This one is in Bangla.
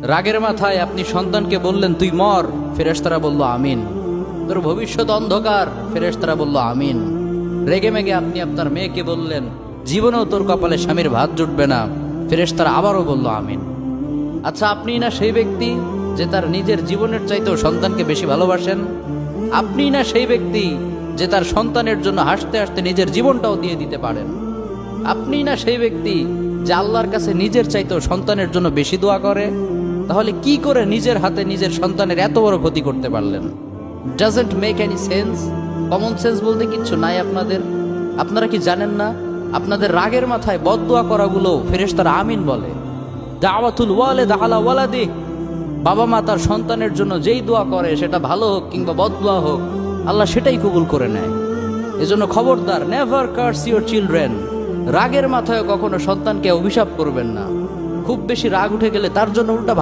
রাগের মাথায় আপনি সন্তানকে বললেন তুই মর, ফেরেশতারা বলল আমিন। তোর ভবিষ্যৎ অন্ধকার, ফেরেশতারা বলল আমিন। রেগে মেগে আপনি আপনার মেয়েকে বললেন জীবনেও তোর কপালে স্বামীর ভাত জুটবে না, ফেরেশতারা আবারও বলল আমিন। আচ্ছা, আপনি না সেই ব্যক্তি যে তার নিজের জীবনের চাইতেও সন্তানকে বেশি ভালোবাসেন? আপনি না সেই ব্যক্তি যে তার সন্তানের জন্য হাসতে হাসতে নিজের জীবনটাও দিয়ে দিতে পারেন? আপনি না সেই ব্যক্তি যে আল্লাহর কাছে নিজের চাইতেও সন্তানের জন্য বেশি দোয়া করে? তাহলে কি করে নিজের হাতে নিজের সন্তানের এত বড় ক্ষতি করতে পারলেন? Doesn't make any sense. Common sense বলতে কিচ্ছু নাই আপনাদের? আপনারা কি জানেন না আপনাদের রাগের মাথায় বদদোয়া করাগুলো ফেরেশতারা আমিন বলে? দাওয়াতুল ওয়ালিদ আলা ওয়ালাদি, বাবা মা তার সন্তানের জন্য যেই দোয়া করে সেটা ভালো হোক কিংবা বদদোয়া হোক, আল্লাহ সেটাই কবুল করে নেয়। এজন্য খবরদার, নেভার কার্স ইউর চিলড্রেন। রাগের মাথায় কখনো সন্তানকে অভিশাপ করবেন না। খুব বেশি রাগ উঠে গেলে তার জন্য উল্টা